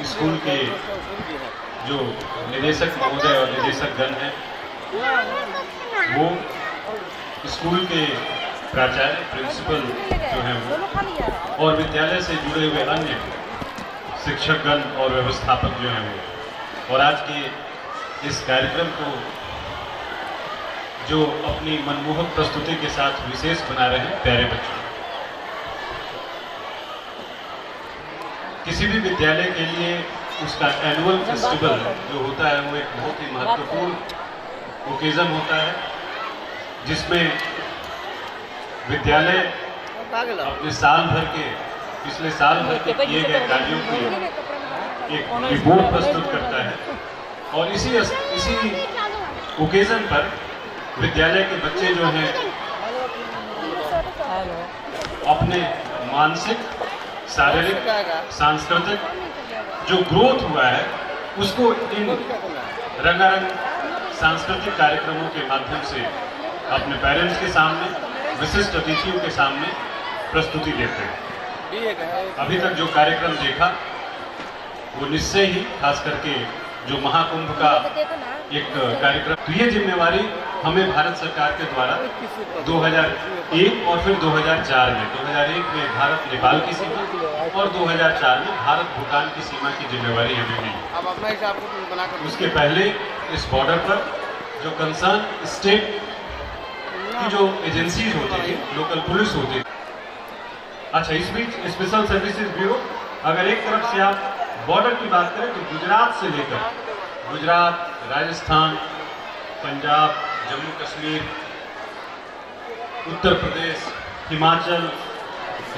School के जो निदेशक महोदय और निदेशकगण हैं, वो स्कूल के प्राचार्य प्रिंसिपल जो हैं वो, और विद्यालय से जुड़े हुए अन्य शिक्षकगण और व्यवस्थापक जो हैं वो, और आज के इस कार्यक्रम को जो अपनी मनमोहक प्रस्तुति के साथ विशेष बना रहे हैं प्यारे बच्चों। किसी भी विद्यालय के लिए उसका एनुअल फेस्टिवल जो होता है वो एक बहुत ही महत्वपूर्ण ओकेजन होता है, जिसमें विद्यालय अपने साल भर के पिछले साल भर के किए गए कार्यों की एक रिपोर्ट प्रस्तुत करता है। और इसी ओकेजन पर विद्यालय के बच्चे जो हैं अपने मानसिक, शारीरिक, सांस्कृतिक जो ग्रोथ हुआ है उसको इन रंगारंग सांस्कृतिक कार्यक्रमों के माध्यम से अपने पेरेंट्स के सामने, विशिष्ट अतिथियों के सामने प्रस्तुति देते हैं। अभी तक जो कार्यक्रम देखा वो निश्चय ही खास करके जो महाकुंभ का एक कार्यक्रम, तो ये जिम्मेवारी हमें भारत सरकार के द्वारा 2001 और फिर 2004 में 2001 में भारत नेपाल की सीमा और 2004 में भारत भूटान की सीमा की जिम्मेवारी हमें मिली। उसके पहले इस बॉर्डर पर जो कंसर्न स्टेट की जो एजेंसीज होती थी, लोकल पुलिस होती थी। अच्छा, इस बीच स्पेशल सर्विसेज ब्यूरो, अगर एक तरफ से आप बॉर्डर की बात करें तो गुजरात से लेकर गुजरात, राजस्थान, पंजाब, जम्मू कश्मीर, उत्तर प्रदेश, हिमाचल,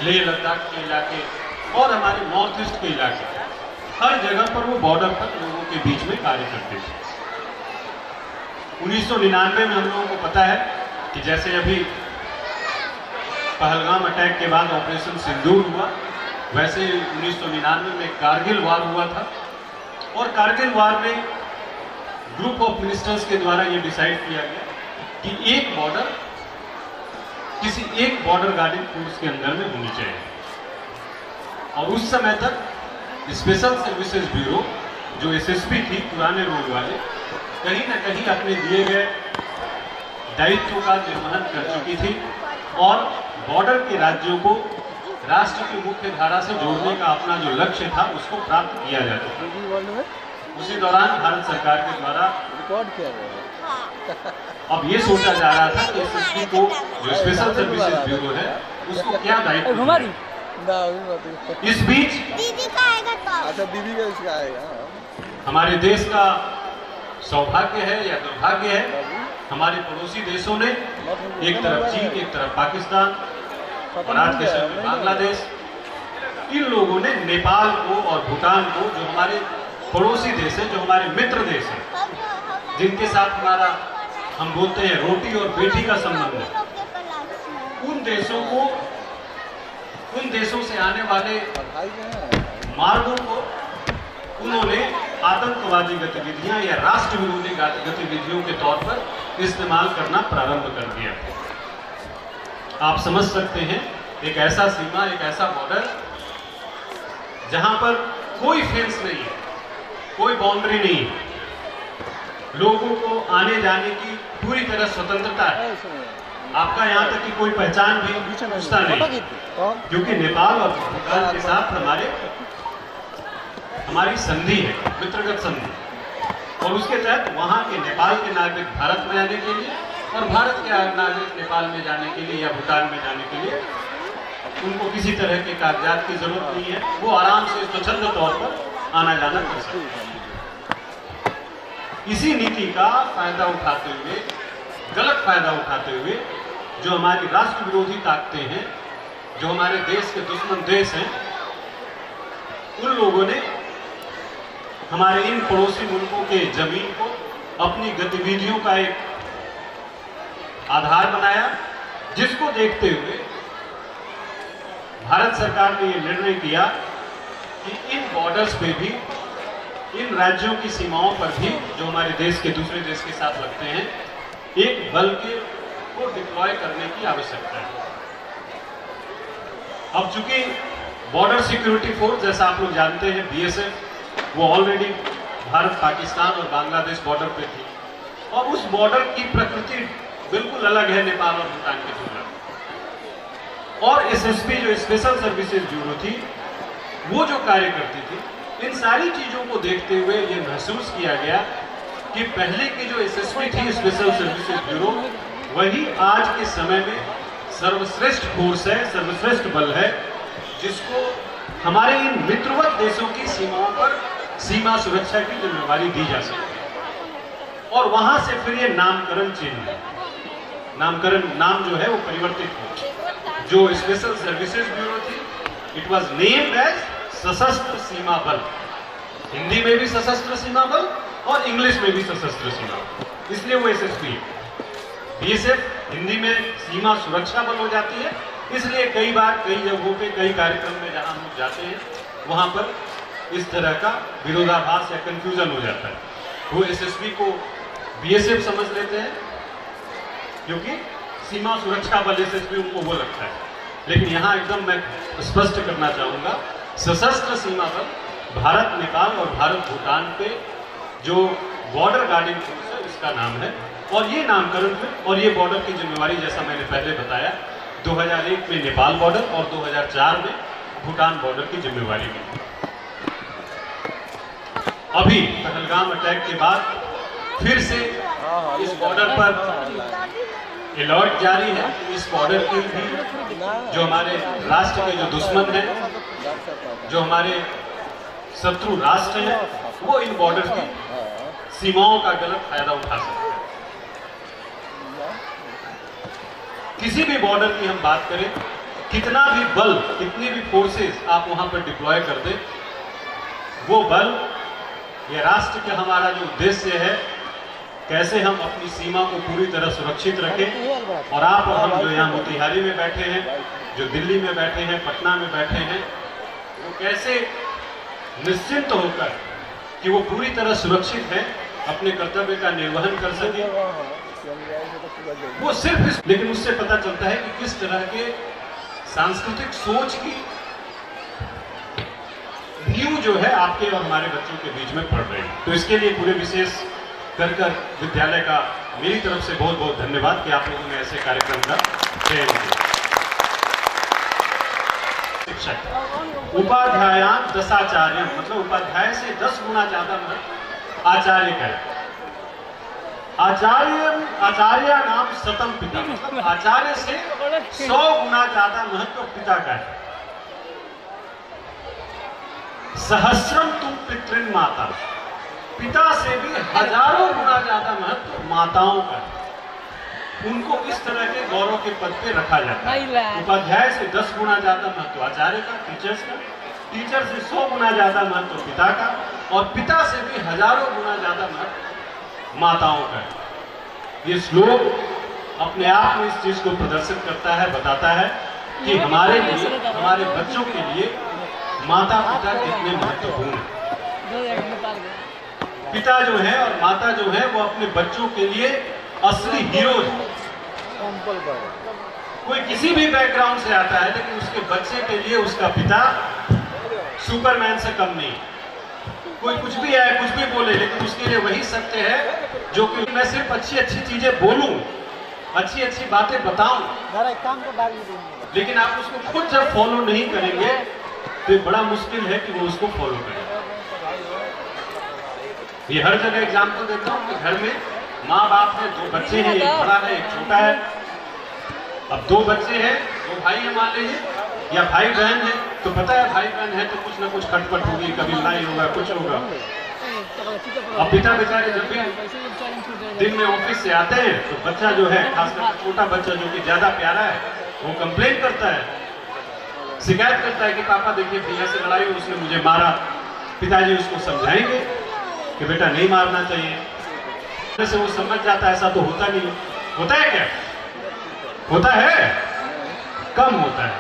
लेह लद्दाख के इलाके और हमारे नॉर्थ ईस्ट के इलाके, हर जगह पर वो बॉर्डर पर लोगों के बीच में कार्य करते थे। 1999 में हम लोगों को पता है कि जैसे अभी पहलगाम अटैक के बाद ऑपरेशन सिंदूर हुआ, वैसे 1999 में कारगिल वार हुआ था। और कारगिल वार में ग्रुप ऑफ मिनिस्टर्स के द्वारा ये डिसाइड किया गया कि एक बॉर्डर किसी एक बॉर्डर गार्डिंग फोर्स के अंदर में होनी चाहिए। और उस समय तक स्पेशल सर्विसेज ब्यूरो जो एसएसपी थी, पुराने रोल वाले, कहीं ना कहीं अपने दिए गए दायित्व का निर्वहन कर चुकी थी और बॉर्डर के राज्यों को राष्ट्र की मुख्य धारा से जोड़ने का अपना जो लक्ष्य था उसको प्राप्त किया जाता था। उसी दौरान भारत सरकार के द्वारा रिकॉर्ड किया गया। अब ये सोचा जा रहा था कि एसएसपी को, जो स्पेशल सर्विसेज ब्यूरो है, उसको क्या दायित्व है। इस बीच दीदी का आएगा तो, अच्छा दीदी का इसका आएगा। हमारे देश का सौभाग्य है या दुर्भाग्य है, हमारे पड़ोसी देशों ने, एक तरफ चीन, एक तरफ पाकिस्तान और आज के समय में बांग्लादेश, इन लोगों ने नेपाल को और भूटान को, जो हमारे पड़ोसी देश है, जो हमारे मित्र देश है, जिनके साथ हमारा, हम बोलते हैं, रोटी और बेटी का संबंध है, उन देशों से आने वाले मार्गों को उन्होंने आतंकवादी गतिविधियां या राष्ट्र विरोधी गतिविधियों के तौर पर इस्तेमाल करना प्रारंभ कर दिया। आप समझ सकते हैं, एक ऐसा सीमा, एक ऐसा बॉर्डर जहां पर कोई फेंस नहीं है, कोई बाउंड्री नहीं है, लोगों को आने जाने की पूरी तरह स्वतंत्रता है। आपका यहाँ तक कि कोई पहचान भी पूछता नहीं, क्योंकि नेपाल और भूटान के साथ हमारी संधि है, मित्रगत संधि, और उसके तहत वहाँ के नेपाल के नागरिक भारत में आने के लिए और भारत के नागरिक नेपाल में जाने के लिए या भूटान में जाने के लिए उनको किसी तरह के कागजात की जरूरत नहीं है, वो आराम से स्वतंत्र तौर पर आना जाना कर सकते हैं। इसी नीति का फायदा उठाते हुए, गलत फायदा उठाते हुए, जो हमारी राष्ट्र विरोधी ताकतें हैं, जो हमारे देश के दुश्मन देश हैं, उन लोगों ने हमारे इन पड़ोसी मुल्कों के जमीन को अपनी गतिविधियों का एक आधार बनाया, जिसको देखते हुए भारत सरकार ने यह निर्णय किया कि इन बॉर्डर्स पे भी, इन राज्यों की सीमाओं पर भी, जो हमारे देश के दूसरे देश के साथ लगते हैं, एक बल को डिप्लॉय करने की आवश्यकता है। अब चूंकि बॉर्डर सिक्योरिटी फोर्स, जैसा आप लोग जानते हैं, बीएसएफ वो ऑलरेडी भारत पाकिस्तान और बांग्लादेश बॉर्डर पे थी, और उस बॉर्डर की प्रकृति बिल्कुल अलग है नेपाल और भूटान की तुलना में। और एसएसबी जो स्पेशल सर्विसेज ब्यूरो थी, वो जो कार्य करती थी, इन सारी चीजों को देखते हुए ये महसूस किया गया कि पहले की जो एसएसबी थी, स्पेशल सर्विसेज ब्यूरो, वही आज के समय में सर्वश्रेष्ठ फोर्स है, सर्वश्रेष्ठ बल है, जिसको हमारे इन मित्रवत देशों की सीमाओं पर सीमा सुरक्षा की जिम्मेवारी दी जा सकती है। और वहां से फिर ये नामकरण चेंज है, नामकरण, नाम जो है वो परिवर्तित हो। जो स्पेशल सर्विसेज ब्यूरो थी, इट वाज नेम्ड एज सशस्त्र सीमा बल। हिंदी में भी सशस्त्र सीमा बल और इंग्लिश में भी सशस्त्र सीमा बल, इसलिए वो एसएसबी है। बीएसएफ हिंदी में सीमा सुरक्षा बल हो जाती है, इसलिए कई बार कई जगहों पे कई कार्यक्रम में जहां हम लोग जाते हैं, वहां पर इस तरह का विरोधाभास या कंफ्यूजन हो जाता है। वो एसएसबी को बीएसएफ समझ लेते हैं क्योंकि सीमा सुरक्षा बल एसएसबी उनको वो लगता है, लेकिन यहाँ एकदम मैं स्पष्ट करना चाहूंगा, सशस्त्र सीमा बल भारत नेपाल और भारत भूटान पे जो बॉर्डर गार्डिंग फोर्स है, इसका नाम है। और ये नामकरण फिर और ये बॉर्डर की जिम्मेवारी, जैसा मैंने पहले बताया, 2001 में नेपाल बॉर्डर और 2004 में भूटान बॉर्डर की जिम्मेवारी मिली। अभी पहलगाम अटैक के बाद फिर से इस बॉर्डर पर अलर्ट जारी है। इस बॉर्डर की भी जो हमारे राष्ट्र के जो दुश्मन हैं, जो हमारे शत्रु राष्ट्र हैं, वो इन बॉर्डर की सीमाओं का गलत फायदा उठा सकते हैं। किसी भी बॉर्डर की हम बात करें, कितना भी बल, कितनी भी फोर्सेस आप वहां पर डिप्लॉय कर दें, वो बल, ये राष्ट्र का हमारा जो उद्देश्य है, कैसे हम अपनी सीमा को पूरी तरह सुरक्षित रखें। और आप और हम जो यहाँ मोतिहारी में बैठे हैं, जो दिल्ली में बैठे हैं, पटना में बैठे हैं, वो कैसे निश्चिंत होकर कि वो पूरी तरह सुरक्षित है, अपने कर्तव्य का निर्वहन कर सके। वो सिर्फ लेकिन उससे पता चलता है कि किस तरह के सांस्कृतिक सोच की नींव जो है आपके और हमारे बच्चों के बीच में पड़ रही है। तो इसके लिए पूरे विशेष कर विद्यालय का मेरी तरफ से बहुत बहुत धन्यवाद कि आप लोगों ने ऐसे कार्यक्रम का चयन किया। शिक्षक उपाध्यायान दशाचार्य, मतलब उपाध्याय से 10 गुना ज्यादा महत्व आचार्य का है। आचार्य नाम सतम पिता, मतलब आचार्य से 100 गुना ज्यादा महत्व पिता का है। सहस्रम तुम पितृन माता, पिता से भी हजारों गुना ज्यादा महत्व माताओं का है। उनको इस तरह के गौरव के पद पे रखा जाता है। उपाध्याय से 10 गुना ज्यादा महत्व आचार्य का, टीचर्स का, टीचर से 100 गुना ज्यादा महत्व पिता का, और पिता से भी हजारों गुना ज्यादा महत्व माताओं का है। ये श्लोक अपने आप में इस चीज को प्रदर्शित करता है, बताता है कि हमारे लिए, हमारे बच्चों के लिए माता पिता कितने महत्वपूर्ण हैं। पिता जो है और माता जो है, वो अपने बच्चों के लिए असली हीरो है। कोई किसी भी बैकग्राउंड से आता है, लेकिन उसके बच्चे के लिए उसका पिता सुपरमैन से कम नहीं। कोई कुछ भी है, कुछ भी बोले, लेकिन उसके लिए वही सत्य है जो कि मैं सिर्फ अच्छी अच्छी चीजें बोलूं, अच्छी अच्छी बातें बताऊं, लेकिन आप उसको खुद जब फॉलो नहीं करेंगे तो बड़ा मुश्किल है कि वो उसको फॉलो करें। ये हर जगह एग्जाम्पल देता हूँ कि घर में माँ बाप है, 2 बच्चे हैं, एक बड़ा है, एक छोटा है। अब 2 बच्चे हैं, 2 भाई है मान लीजिए, या भाई बहन है, तो पता है भाई बहन है तो कुछ ना कुछ खटपट होगी, कभी लड़ाई होगा, कुछ होगा। अब पिता बेचारे जब भी दिन में ऑफिस से आते हैं तो बच्चा जो है, खासकर छोटा बच्चा जो कि ज्यादा प्यारा है, वो कंप्लेन करता है, शिकायत करता है कि पापा देखिए भैया से लड़ाई हुई, उसने मुझे मारा। पिताजी उसको समझाएंगे कि बेटा नहीं मारना चाहिए, से वो समझ जाता है ऐसा तो होता नहीं। होता है क्या? होता है, कम होता है,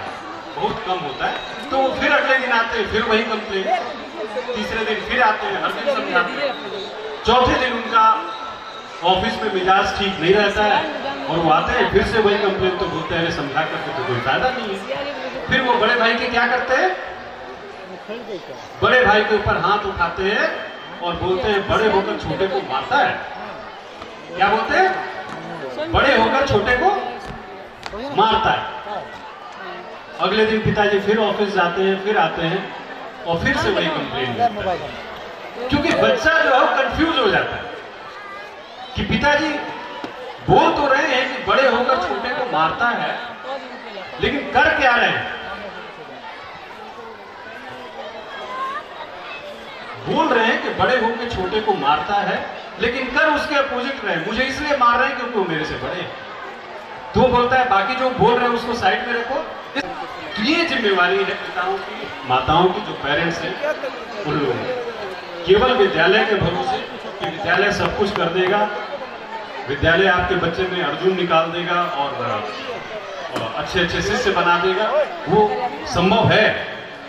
बहुत कम होता है। तो फिर अगले दिन आते हैं, फिर वही कंप्लेन, तीसरे दिन फिर आते हैं, हर दिन समझाते हैं, चौथे दिन उनका ऑफिस में मिजाज ठीक नहीं रहता है और वो आते हैं फिर से वही कंप्लेन। तो बोलते हैं समझा करके तो कोई फायदा नहीं है। फिर वो बड़े भाई के क्या करते हैं, बड़े भाई के ऊपर हाथ उठाते हैं और बोलते हैं बड़े होकर छोटे को मारता है। क्या बोलते हैं? बड़े होकर छोटे को मारता है। अगले दिन पिताजी फिर ऑफिस जाते हैं, फिर आते हैं और फिर से वही कंप्लेन करते हैं। क्योंकि बच्चा जो है कंफ्यूज हो जाता है कि पिताजी बोल तो रहे हैं कि बड़े होकर छोटे को मारता है, लेकिन कर क्या रहे हैं? बोल रहे हैं कि बड़े होकर छोटे को मारता है, लेकिन कर उसके अपोजिट रहे हैं। मुझे इसलिए मार रहे हैं क्योंकि वो मेरे से बड़े हैं। तो बोलता है बाकी जो बोल रहे हैं उसको साइड में रखो। तो ये जिम्मेवारी है पिताओं की, माताओं की, जो पेरेंट्स हैं उन लोगों की। केवल विद्यालय के भरोसे कि विद्यालय सब कुछ कर देगा, विद्यालय आपके बच्चे में अर्जुन निकाल देगा और अच्छे अच्छे शिष्य बना देगा, वो संभव है,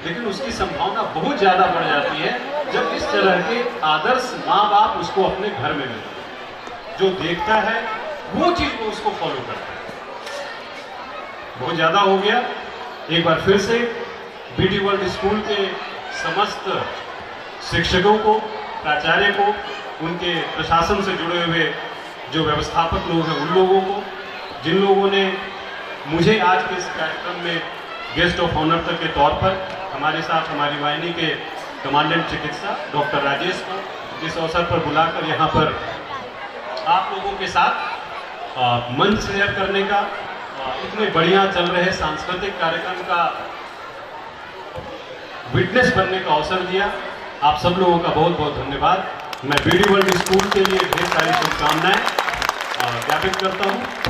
लेकिन उसकी संभावना बहुत ज्यादा बढ़ जाती है जब इस तरह के आदर्श माँ बाप उसको अपने घर में मिलते। जो देखता है वो चीज को उसको फॉलो करता है। बहुत ज्यादा हो गया। एक बार फिर से बीडी वर्ल्ड स्कूल के समस्त शिक्षकों को, प्राचार्य को, उनके प्रशासन से जुड़े हुए जो व्यवस्थापक लोग हैं उन लोगों को, जिन लोगों ने मुझे आज के इस कार्यक्रम में गेस्ट ऑफ ऑनर के तौर पर हमारे साथ हमारी वाहिनी के कमांडेंट चिकित्सा डॉक्टर राजेश को इस अवसर पर बुलाकर यहाँ पर आप लोगों के साथ मंच शेयर करने का, इतने बढ़िया चल रहे सांस्कृतिक कार्यक्रम का विटनेस बनने का अवसर दिया। आप सब लोगों का बहुत बहुत धन्यवाद। मैं बीडी वर्ल्ड स्कूल के लिए ढेर सारी शुभकामनाएं ज्ञापित करता हूँ।